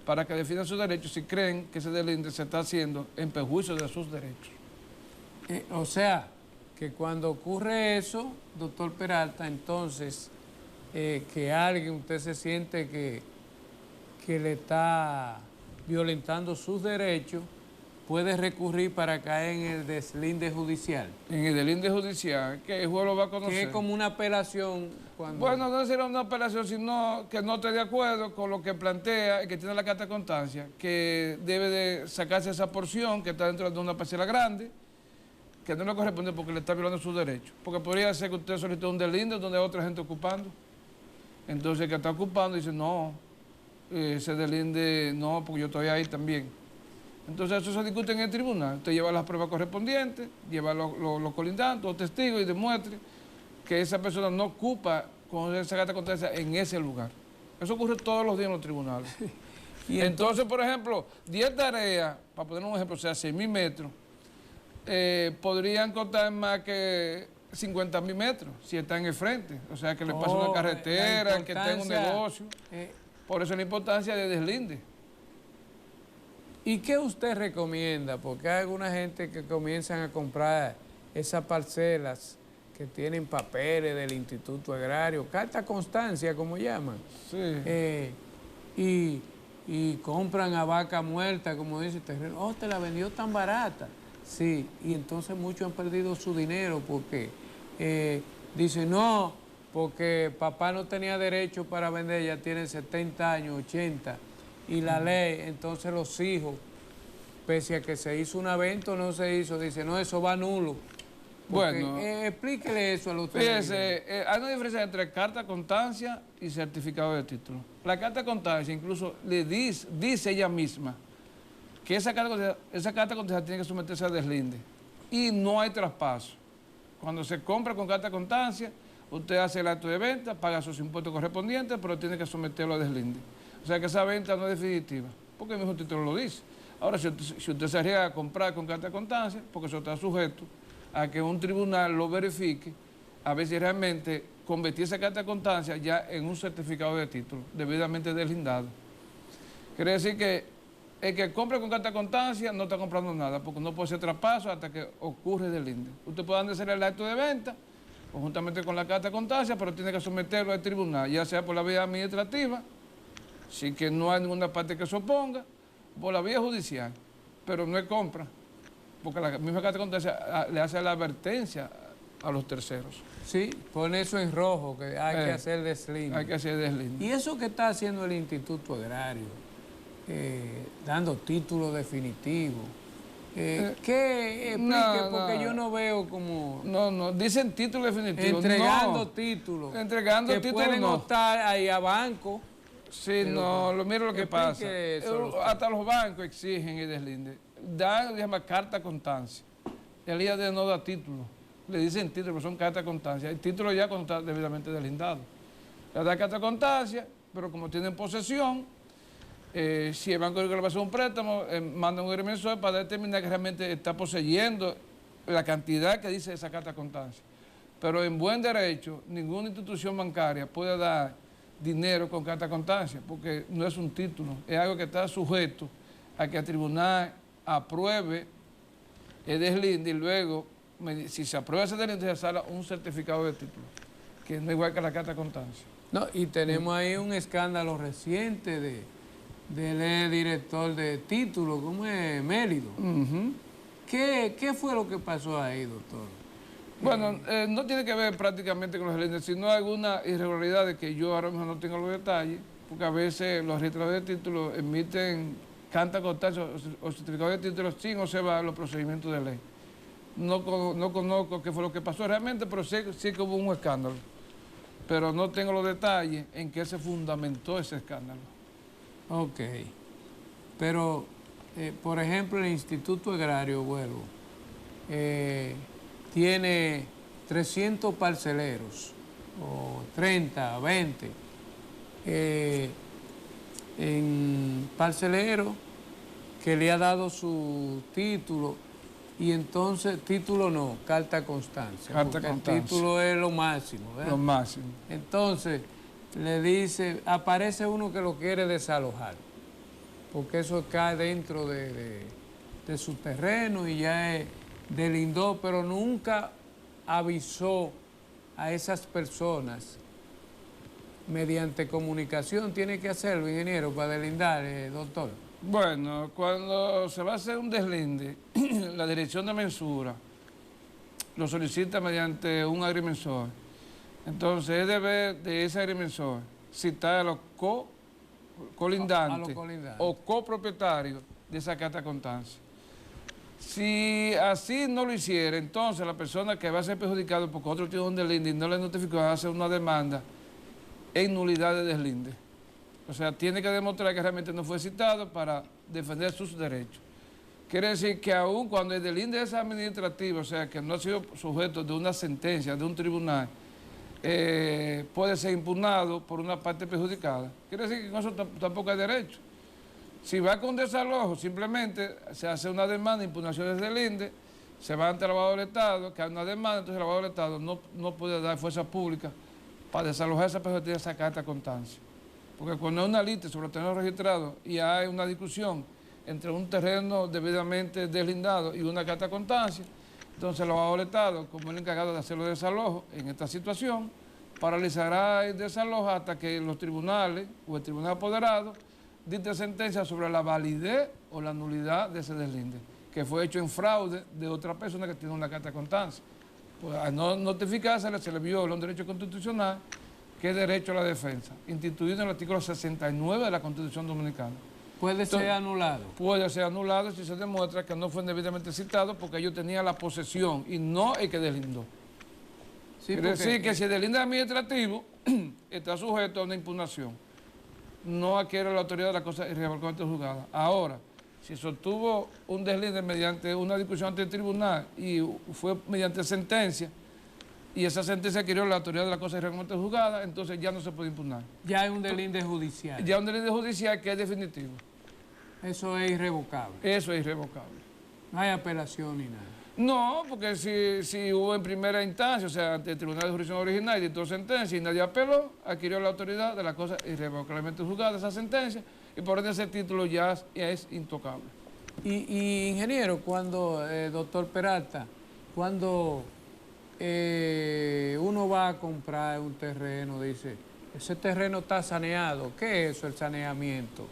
para que defiendan sus derechos si creen que ese deslinde se está haciendo en perjuicio de sus derechos. O sea, que cuando ocurre eso, doctor Peralta, entonces, que alguien, usted se siente que le está violentando sus derechos, puede recurrir para caer en el deslinde judicial. En el deslinde judicial, que el juez lo va a conocer. Que es como una apelación. Bueno, no será una apelación, sino que no esté de acuerdo con lo que plantea el que tiene la carta constancia, que debe de sacarse esa porción que está dentro de una parcela grande, que no le corresponde porque le está violando sus derechos. Porque podría ser que usted solicitó un deslinde donde hay otra gente ocupando. Entonces el que está ocupando dice, no, ese deslinde no, porque yo estoy ahí también. Entonces eso se discute en el tribunal. Usted lleva las pruebas correspondientes, lleva los colindantes, los testigos y demuestre que esa persona no ocupa con esa carta constancia en ese lugar. Eso ocurre todos los días en los tribunales. Y entonces, por ejemplo, 10 tareas, para poner un ejemplo, o sea, 6.000 metros, podrían contar más que 50.000 metros si está en el frente. O sea, que le pasa una carretera, que tenga un negocio. Por eso la importancia de deslinde. ¿Y qué usted recomienda? Porque hay alguna gente que comienzan a comprar esas parcelas que tienen papeles del Instituto Agrario, carta constancia, como llaman. Sí. Y compran a vaca muerta, como dice el terreno. Oh, te la vendió tan barata. Sí, y entonces muchos han perdido su dinero porque dicen, no, porque papá no tenía derecho para vender, ya tiene 70 años, 80, y la ley, entonces los hijos, pese a que se hizo una venta o no se hizo, dicen, no, eso va nulo. Porque, bueno, explíquele eso a los ustedes. Fíjese, hay una diferencia entre carta constancia y certificado de título. La carta constancia incluso le dice ella misma que esa carta constancia tiene que someterse a deslinde y no hay traspaso. Cuando se compra con carta constancia, usted hace el acto de venta, paga sus impuestos correspondientes, pero tiene que someterlo a deslinde. O sea que esa venta no es definitiva, porque el mismo título lo dice. Ahora, si usted se arriesga a comprar con carta constancia, porque eso está sujeto a que un tribunal lo verifique, a ver si realmente convertir esa carta constancia ya en un certificado de título, debidamente deslindado. Quiere decir que el que compra con carta constancia no está comprando nada, porque no puede ser traspaso hasta que ocurre el deslinde. Usted puede hacer el acto de venta, conjuntamente con la carta constancia, pero tiene que someterlo al tribunal, ya sea por la vía administrativa, sin que no hay ninguna parte que se oponga, por la vía judicial, pero no es compra, porque la misma carta constancia le hace la advertencia a los terceros. Sí, pone eso en rojo, que hay que hacer deslinde. Hay que hacer deslinde. Y eso que está haciendo el Instituto Agrario, dando títulos definitivos, ¿qué explique? Porque yo no veo como... No, dicen títulos definitivos. Entregando títulos. Entregando títulos pueden optar ahí a banco Sí, no, mira lo que pasa. Hasta los bancos exigen el deslinde. Dan, se llama carta constancia. El día de no da título. Le dicen título, pero son cartas constancia. El título ya cuando está debidamente deslindado. Le da carta constancia, pero como tienen posesión, si el banco le va a hacer un préstamo, manda un agrimensor para determinar que realmente está poseyendo la cantidad que dice esa carta constancia. Pero en buen derecho, ninguna institución bancaria puede dar dinero con carta constancia, porque no es un título, es algo que está sujeto a que el tribunal apruebe el deslinde y luego, si se aprueba ese deslinde, se sale un certificado de título, que no es igual que la carta constancia. No, y tenemos ahí un escándalo reciente del director de título, ¿cómo es? Mélido. ¿Qué fue lo que pasó ahí, doctor? Bueno, no tiene que ver prácticamente con los delindes, sino alguna irregularidad de que yo ahora mismo no tengo los detalles, porque a veces los registradores de títulos emiten carta constancia o certificados de títulos sin observar los procedimientos de ley. No conozco qué fue lo que pasó realmente, pero sí que hubo un escándalo. Pero no tengo los detalles en qué se fundamentó ese escándalo. Ok. Pero, por ejemplo, el Instituto Agrario, vuelvo, tiene 300 parceleros, o 30, 20, en parcelero que le ha dado su título, y entonces, título no, carta constancia. Carta constancia. El título es lo máximo, ¿verdad? Lo máximo. Entonces, le dice, aparece uno que lo quiere desalojar, porque eso cae dentro de su terreno y ya es delindó, pero nunca avisó a esas personas mediante comunicación. Tiene que hacerlo, ingeniero, para delindar, doctor. Bueno, cuando se va a hacer un deslinde, la dirección de mensura lo solicita mediante un agrimensor. Entonces es deber de ese agrimensor citar a los colindantes o copropietarios de esa carta constancia. Si así no lo hiciera, entonces la persona que va a ser perjudicada porque otro tiene un deslinde y no le notificó, hace una demanda en nulidad de deslinde. O sea, tiene que demostrar que realmente no fue citado para defender sus derechos. Quiere decir que aun cuando el deslinde es administrativo, o sea, que no ha sido sujeto de una sentencia de un tribunal, puede ser impugnado por una parte perjudicada. Quiere decir que con eso tampoco hay derecho. Si va con desalojo, simplemente se hace una demanda de impugnación de deslinde, se va ante el abogado del Estado, que hay una demanda, entonces el abogado del Estado no puede dar fuerza pública para desalojar a esa persona que tiene esa carta constancia. Porque cuando hay una lista sobre el terreno registrado y hay una discusión entre un terreno debidamente deslindado y una carta constancia, entonces el abogado del Estado, como el encargado de hacer los desalojos en esta situación, paralizará el desalojo hasta que los tribunales o el tribunal apoderado dicte sentencia sobre la validez o la nulidad de ese deslinde, que fue hecho en fraude de otra persona que tiene una carta constancia. Pues al no notificarse, se le viola un derecho constitucional, que es derecho a la defensa, instituido en el artículo 69 de la Constitución Dominicana. ¿Puede ser anulado? Puede ser anulado si se demuestra que no fue debidamente citado porque ellos tenían la posesión y no el que deslindó. Sí, quiere decir que si el deslinde administrativo está sujeto a una impugnación, no adquiere la autoridad de la cosa irrevocablemente juzgada. Ahora, si sostuvo un deslinde mediante una discusión ante el tribunal y fue mediante sentencia, y esa sentencia adquirió la autoridad de la cosa irrevocablemente juzgada, entonces ya no se puede impugnar. Ya es un deslinde judicial. Ya un deslinde judicial que es definitivo. Eso es irrevocable. Eso es irrevocable. No hay apelación ni nada. No, porque si hubo en primera instancia, o sea, ante el Tribunal de Jurisdicción Original y dictó sentencia y nadie apeló, adquirió la autoridad de la cosa irrevocablemente juzgada esa sentencia y por ende ese título ya es intocable. Y ingeniero, cuando, doctor Peralta, cuando uno va a comprar un terreno, dice, ese terreno está saneado, ¿qué es eso, el saneamiento?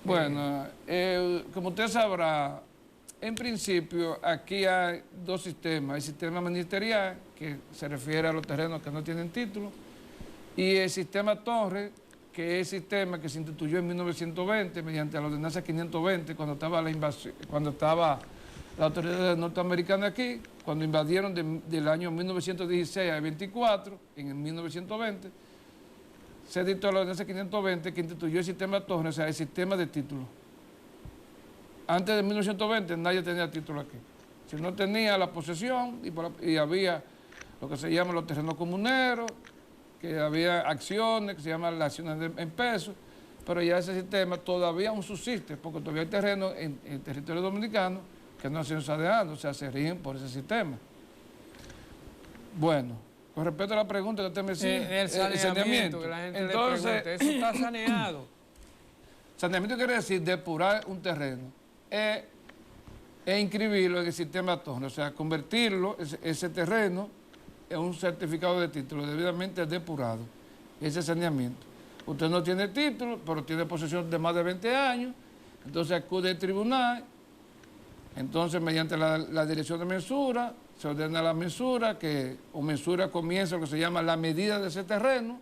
Bueno, como usted sabrá, en principio aquí hay dos sistemas, el sistema ministerial, que se refiere a los terrenos que no tienen título, y el sistema Torres, que es el sistema que se instituyó en 1920 mediante la ordenanza 520, cuando estaba la invasión, cuando estaba la autoridad norteamericana aquí, cuando invadieron del año 1916 al 24, en el 1920, se dictó la ordenanza 520 que instituyó el sistema Torres, o sea, el sistema de títulos. Antes de 1920 nadie tenía título aquí. Si no tenía la posesión y había lo que se llaman los terrenos comuneros, que había acciones, que se llaman las acciones en pesos, pero ya ese sistema todavía aún subsiste, porque todavía hay terrenos en el territorio dominicano que no han sido saneados, o sea, se rigen por ese sistema. Bueno, con respecto a la pregunta que usted me decía, el saneamiento, que la gente entonces, le pregunta, ¿eso está saneado? Saneamiento quiere decir depurar un terreno e inscribirlo en el sistema Torres, o sea, convertirlo, ese terreno, en un certificado de título debidamente depurado, ese saneamiento. Usted no tiene título, pero tiene posesión de más de 20 años, entonces acude al tribunal, entonces mediante la dirección de mensura, se ordena la mensura, mensura comienza lo que se llama la medida de ese terreno,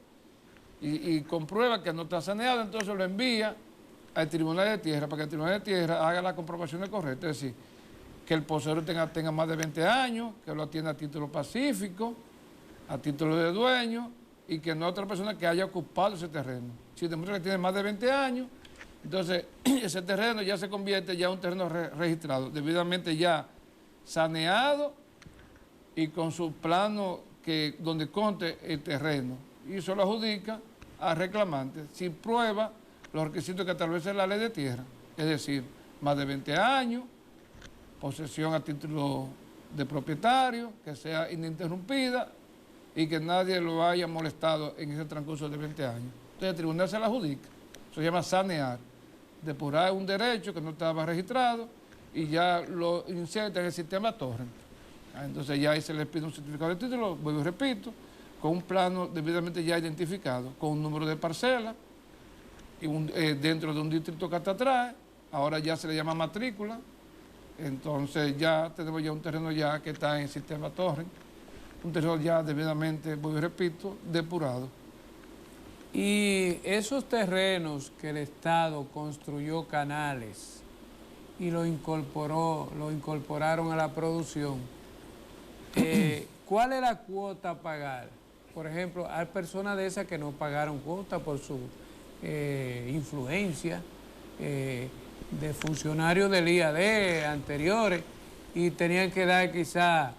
y comprueba que no está saneado, entonces lo envía al Tribunal de Tierra, para que el Tribunal de Tierra haga las comprobaciones correctas, es decir, que el poseedor tenga más de 20 años, que lo tiene a título pacífico, a título de dueño, y que no otra persona que haya ocupado ese terreno. Si demuestra que tiene más de 20 años, entonces ese terreno ya se convierte ya en un terreno registrado, debidamente ya saneado y con su plano donde conte el terreno. Y eso lo adjudica al reclamante, si prueba los requisitos que establece la ley de tierra, es decir, más de 20 años, posesión a título de propietario, que sea ininterrumpida y que nadie lo haya molestado en ese transcurso de 20 años. Entonces el tribunal se la adjudica. Eso se llama sanear, depurar un derecho que no estaba registrado y ya lo inserta en el sistema Torres. Entonces ya ahí se le pide un certificado de título, vuelvo y repito, con un plano debidamente ya identificado, con un número de parcela y dentro de un distrito catastral. Ahora ya se le llama matrícula. Entonces ya tenemos ya un terreno ya que está en el sistema Torres, un terreno ya debidamente, vuelvo y repito, depurado. Y esos terrenos que el Estado construyó canales y lo incorporaron a la producción, ¿cuál es la cuota a pagar? Por ejemplo, hay personas de esas que no pagaron cuota por su influencia, de funcionarios del IAD anteriores, y tenían que dar quizás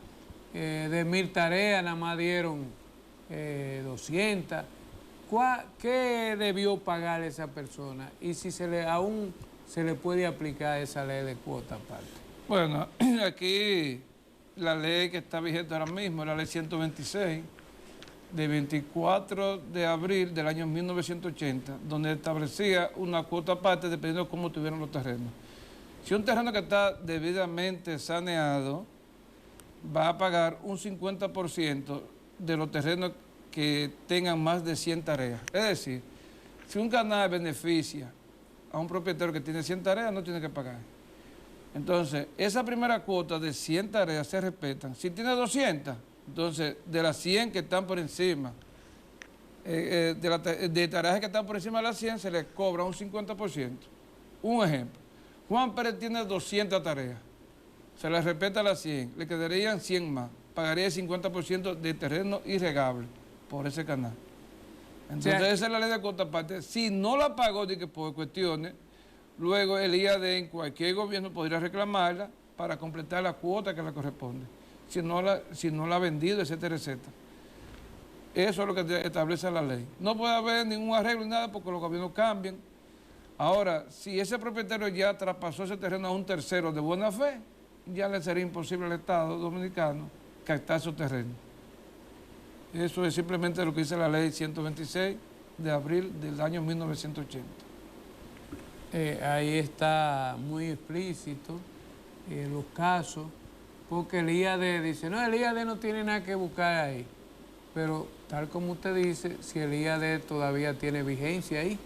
de 1000 tareas, nada más dieron 200. ¿Qué debió pagar esa persona? Y si aún se le puede aplicar esa ley de cuota aparte. Bueno, aquí la ley que está vigente ahora mismo, la ley 126, de 24 de abril del año 1980, donde establecía una cuota aparte dependiendo de cómo tuvieron los terrenos. Si un terreno que está debidamente saneado, va a pagar un 50% de los terrenos que tengan más de 100 tareas. Es decir, si un canal beneficia a un propietario que tiene 100 tareas, no tiene que pagar. Entonces, esa primera cuota de 100 tareas se respetan. Si tiene 200, entonces, de las 100 que están por encima, de tareas que están por encima de las 100, se les cobra un 50%. Un ejemplo, Juan Pérez tiene 200 tareas, se les respeta las 100, le quedarían 100 más, pagaría el 50% de terreno irregable por ese canal. Entonces, esa es la ley de cuota aparte. Si no la pagó por cuestiones, luego el IAD en cualquier gobierno podría reclamarla para completar la cuota que le corresponde. Si no la ha vendido, etcétera, etcétera. Eso es lo que establece la ley. No puede haber ningún arreglo ni nada porque los gobiernos cambian. Ahora, si ese propietario ya traspasó ese terreno a un tercero de buena fe, ya le sería imposible al Estado dominicano captar su terreno. Eso es simplemente lo que dice la ley 126 de abril del año 1980. Ahí está muy explícito los casos, porque el IAD dice, no, el IAD no tiene nada que buscar ahí. Pero tal como usted dice, si el IAD todavía tiene vigencia ahí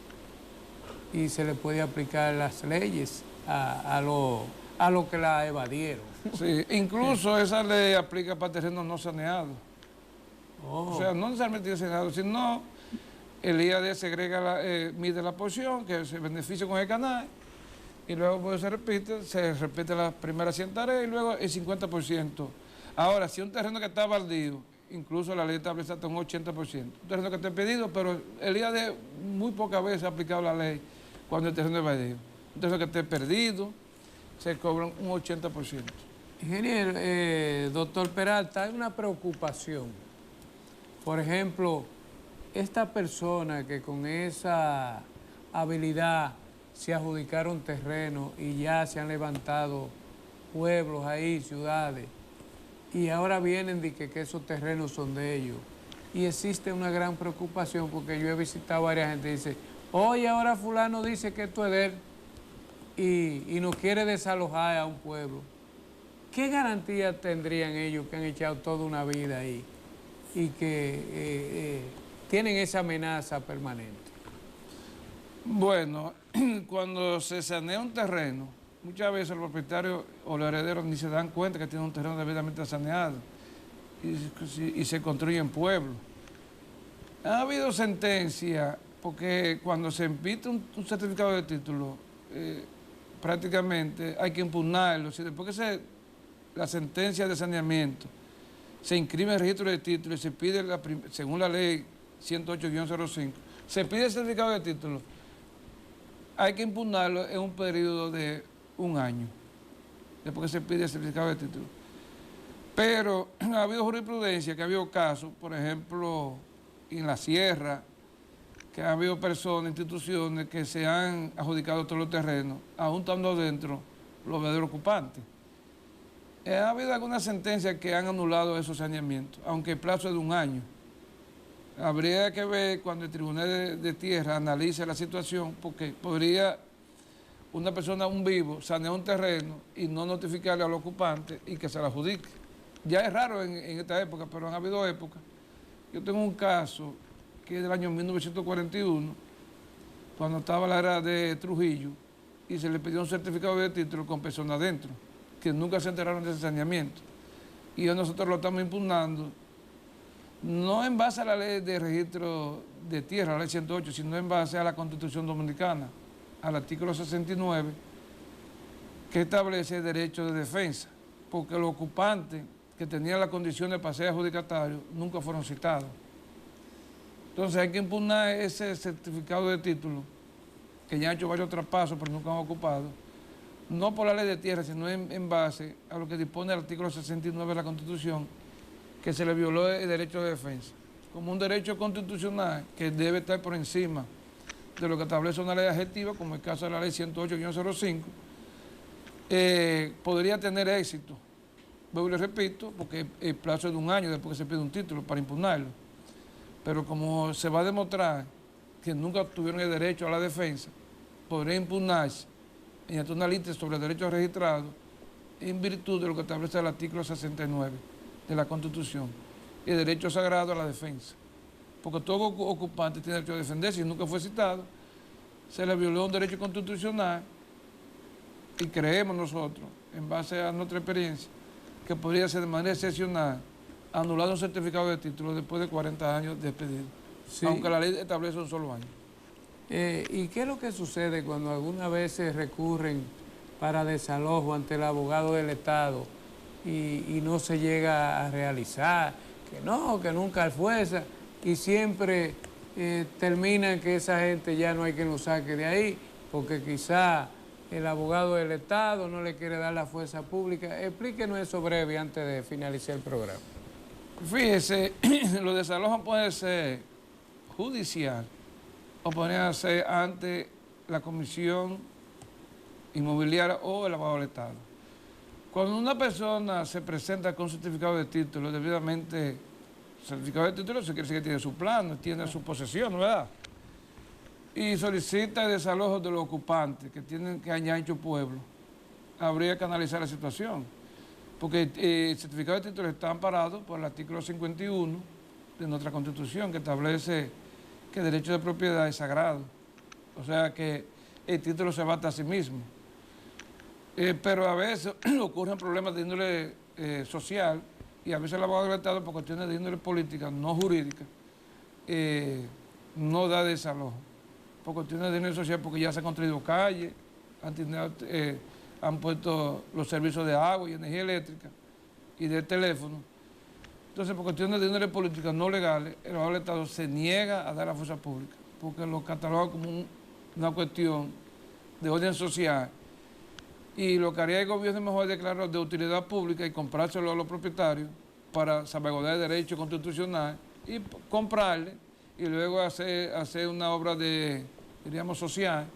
y se le puede aplicar las leyes a lo que la evadieron. Sí, incluso esa ley aplica para terrenos no saneados. O sea, no necesariamente saneados, sino el IAD segrega, mide la porción, que se beneficia con el canal, y luego pues, se repite las primeras 100 tareas y luego el 50%. Ahora, si un terreno que está baldío incluso la ley establece hasta un 80%. Un terreno que esté pedido, pero el IAD muy pocas veces ha aplicado la ley cuando el terreno es baldío. Un terreno que esté perdido, se cobran un 80%. Ingeniero, doctor Peralta, hay una preocupación. Por ejemplo, esta persona que con esa habilidad se adjudicaron terreno y ya se han levantado pueblos ahí, ciudades, y ahora vienen de que esos terrenos son de ellos. Y existe una gran preocupación porque yo he visitado a varias gente y dice, oye, ahora fulano dice que esto es de él y nos quiere desalojar a un pueblo. ¿Qué garantía tendrían ellos que han echado toda una vida ahí y que tienen esa amenaza permanente? Bueno, cuando se sanea un terreno, muchas veces el propietario o los herederos ni se dan cuenta que tiene un terreno debidamente saneado y se construyen pueblos. Ha habido sentencias, porque cuando se emite un certificado de título, prácticamente hay que impugnarlo. Si después que la sentencia de saneamiento se inscribe en el registro de título y se pide, según la ley 108-05, se pide el certificado de título, hay que impugnarlo en un periodo de un año, después que se pide el certificado de título. Pero ha habido jurisprudencia, que ha habido casos, por ejemplo, en la sierra, que ha habido personas, instituciones que se han adjudicado todos los terrenos, aún estando dentro los verdaderos ocupantes. Ha habido algunas sentencias que han anulado esos saneamientos, aunque el plazo es de un año. Habría que ver cuando el Tribunal de Tierra analice la situación, porque podría una persona, un vivo, sanear un terreno y no notificarle al ocupante y que se lo adjudique. Ya es raro en esta época, pero han habido épocas. Yo tengo un caso que es del año 1941, cuando estaba la era de Trujillo, y se le pidió un certificado de título con personas adentro, que nunca se enteraron de ese saneamiento. Y hoy nosotros lo estamos impugnando, no en base a la ley de registro de tierra, la ley 108, sino en base a la Constitución Dominicana, al artículo 69, que establece el derecho de defensa, porque los ocupantes que tenían las condiciones para ser adjudicatarios nunca fueron citados. Entonces hay que impugnar ese certificado de título, que ya ha hecho varios traspasos, pero nunca han ocupado, no por la ley de tierra, sino en base a lo que dispone el artículo 69 de la Constitución, que se le violó el derecho de defensa, como un derecho constitucional que debe estar por encima de lo que establece una ley adjetiva, como el caso de la ley 108-05, podría tener éxito. Vuelvo y le repito, porque el plazo es de un año después que se pide un título para impugnarlo. Pero como se va a demostrar que nunca tuvieron el derecho a la defensa, podría impugnarse mediante una lista sobre derechos registrados en virtud de lo que establece el artículo 69 de la Constitución, y el derecho sagrado a la defensa. Porque todo ocupante tiene derecho a defenderse y nunca fue citado, se le violó un derecho constitucional y creemos nosotros, en base a nuestra experiencia, que podría ser de manera excepcional anulado un certificado de título después de 40 años de pedido, sí, aunque la ley establece un solo año. ¿Y qué es lo que sucede cuando algunas veces recurren para desalojo ante el abogado del Estado y no se llega a realizar, que nunca hay fuerza, y siempre termina que esa gente ya no hay quien lo saque de ahí, porque quizá el abogado del Estado no le quiere dar la fuerza pública? Explíquenos eso breve antes de finalizar el programa. Fíjese, los desalojos pueden ser judicial o pueden ser ante la Comisión Inmobiliaria o el abogado del Estado. Cuando una persona se presenta con un certificado de título, debidamente, certificado de título se quiere decir que tiene su plano, tiene su posesión, ¿verdad? Y solicita el desalojo de los ocupantes que hayan hecho pueblo, habría que analizar la situación. Porque el certificado de título está amparado por el artículo 51 de nuestra Constitución, que establece que el derecho de propiedad es sagrado. O sea que el título se basta a sí mismo. Pero a veces ocurren problemas de índole social, y a veces el abogado del Estado, por cuestiones de índole política, no jurídica, no da desalojo. Por cuestiones de índole social, porque ya se han construido calles, han puesto los servicios de agua y energía eléctrica y de teléfono. Entonces, por cuestiones de índole política no legales, el lavado del Estado se niega a dar a la fuerza pública, porque lo cataloga como una cuestión de orden social. Y lo que haría el gobierno es mejor declararlo de utilidad pública y comprárselo a los propietarios para salvaguardar el derecho constitucional y comprarle y luego hacer una obra de, diríamos, social,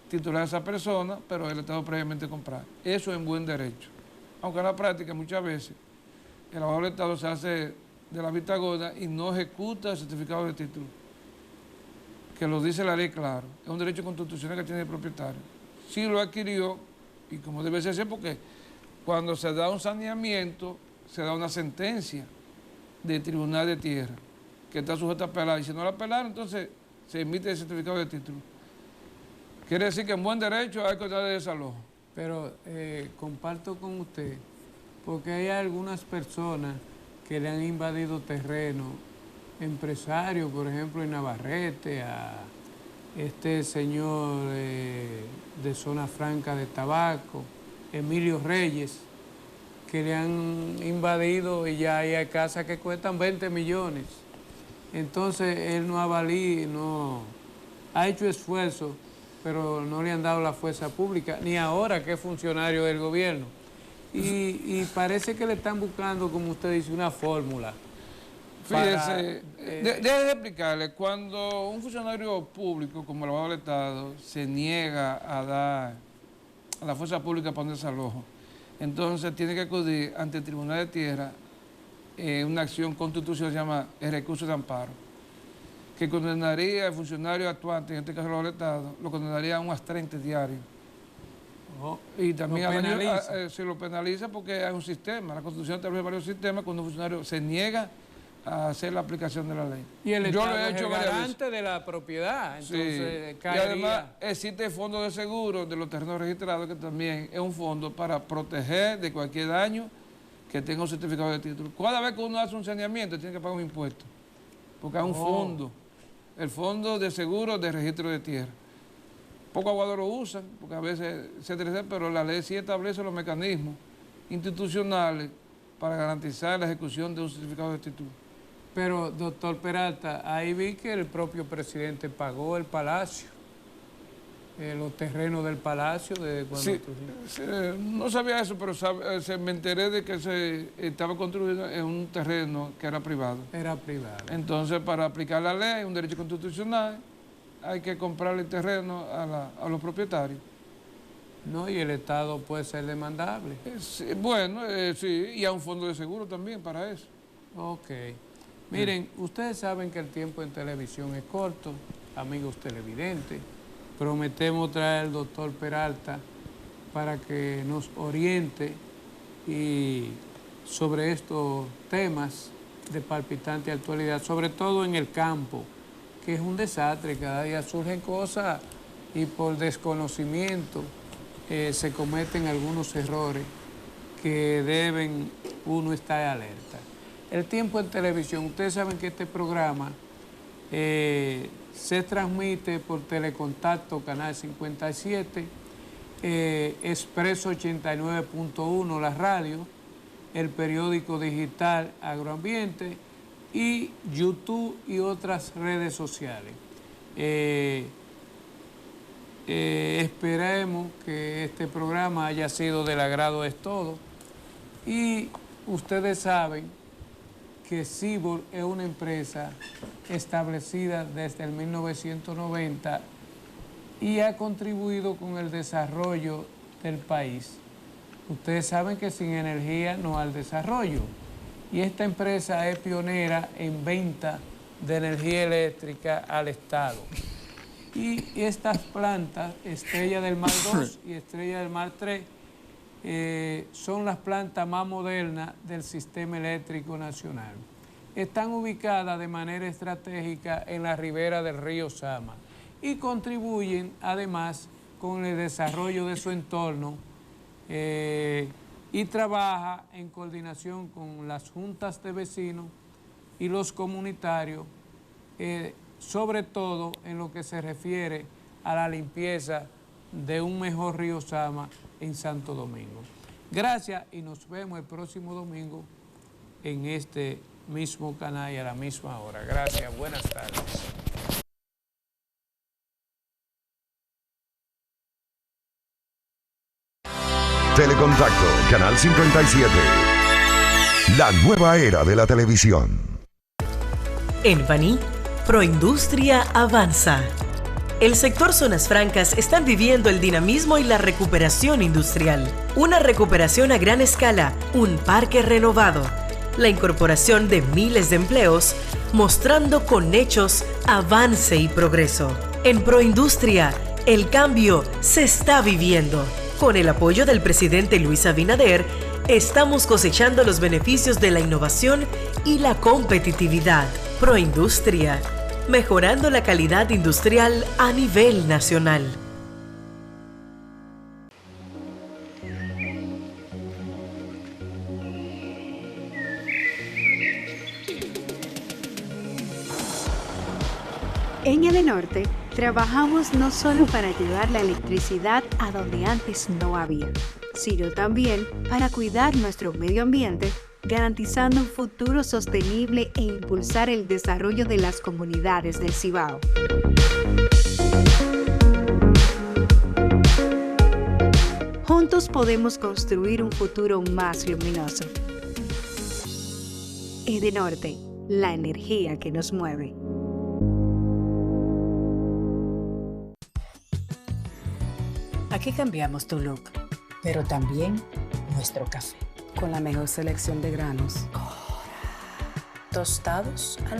titular a esa persona, pero el Estado previamente comprar. Eso es en buen derecho. Aunque en la práctica muchas veces el lavado del Estado se hace de la vista gorda y no ejecuta el certificado de título, que lo dice la ley claro. Es un derecho constitucional que tiene el propietario. Sí lo adquirió, y como debe ser, porque cuando se da un saneamiento, se da una sentencia del Tribunal de Tierra, que está sujeta a apelar. Y si no la apelaron, entonces se emite el certificado de título. Quiere decir que en buen derecho hay que dar de desalojo. Pero comparto con usted, porque hay algunas personas que le han invadido terreno, empresarios, por ejemplo, en Navarrete, a este señor de Zona Franca de Tabaco, Emilio Reyes, que le han invadido y ya hay casas que cuestan 20 millones. Entonces él no ha hecho esfuerzo, pero no le han dado la fuerza pública, ni ahora que es funcionario del gobierno. Y parece que le están buscando, como usted dice, una fórmula. Fíjese, déjeme explicarle, cuando un funcionario público como el abogado del Estado se niega a dar a la fuerza pública para un desalojo, entonces tiene que acudir ante el Tribunal de Tierra una acción constitucional que se llama el recurso de amparo, que condenaría al funcionario actuante, en este caso el abogado del Estado, lo condenaría a un astrente diario. Y también se lo penaliza porque hay un sistema, la Constitución establece varios sistemas cuando un funcionario se niega a hacer la aplicación de la ley. Y el Estado es el garante de la propiedad, entonces sí. Y además existe el fondo de seguro de los terrenos registrados, que también es un fondo para proteger de cualquier daño que tenga un certificado de título. Cada vez que uno hace un saneamiento tiene que pagar un impuesto, porque hay un fondo, el fondo de seguro de registro de tierra. Pocos abogados lo usan, porque a veces pero la ley sí establece los mecanismos institucionales para garantizar la ejecución de un certificado de título. Pero, doctor Peralta, ahí vi que el propio presidente pagó el palacio, los terrenos del palacio. Sí, no sabía eso, pero me enteré de que se estaba construido en un terreno que era privado. Era privado. Entonces, para aplicar la ley, un derecho constitucional, hay que comprarle el terreno a los propietarios. No, y el Estado puede ser demandable. Sí, sí, y hay un fondo de seguro también para eso. Ok. Miren, ustedes saben que el tiempo en televisión es corto, amigos televidentes. Prometemos traer al doctor Peralta para que nos oriente sobre estos temas de palpitante actualidad, sobre todo en el campo, que es un desastre. Cada día surgen cosas y por desconocimiento se cometen algunos errores que deben uno estar alerta. El tiempo en televisión, ustedes saben que este programa se transmite por Telecontacto, Canal 57, Expreso 89.1, la radio, el periódico digital Agroambiente y YouTube y otras redes sociales. Esperemos que este programa haya sido del agrado de todos y ustedes saben que Cibor es una empresa establecida desde el 1990 y ha contribuido con el desarrollo del país. Ustedes saben que sin energía no hay desarrollo y esta empresa es pionera en venta de energía eléctrica al Estado. Y estas plantas, Estrella del Mar 2 y Estrella del Mar 3, son las plantas más modernas del sistema eléctrico nacional. Están ubicadas de manera estratégica en la ribera del río Sama y contribuyen además con el desarrollo de su entorno y trabaja en coordinación con las juntas de vecinos y los comunitarios, sobre todo en lo que se refiere a la limpieza de un mejor río Sama en Santo Domingo. Gracias y nos vemos el próximo domingo en este mismo canal y a la misma hora. Gracias, buenas tardes. Telecontacto, Canal 57. La nueva era de la televisión. En Baní, Proindustria avanza. El sector Zonas Francas están viviendo el dinamismo y la recuperación industrial. Una recuperación a gran escala, un parque renovado, la incorporación de miles de empleos, mostrando con hechos avance y progreso. En Proindustria, el cambio se está viviendo. Con el apoyo del presidente Luis Abinader, estamos cosechando los beneficios de la innovación y la competitividad. Proindustria, mejorando la calidad industrial a nivel nacional. En Edenorte, trabajamos no solo para llevar la electricidad a donde antes no había, sino también para cuidar nuestro medio ambiente, garantizando un futuro sostenible e impulsar el desarrollo de las comunidades del Cibao. Juntos podemos construir un futuro más luminoso. Edenorte, la energía que nos mueve. Aquí cambiamos tu look, pero también nuestro café. Con la mejor selección de granos. Tostados a la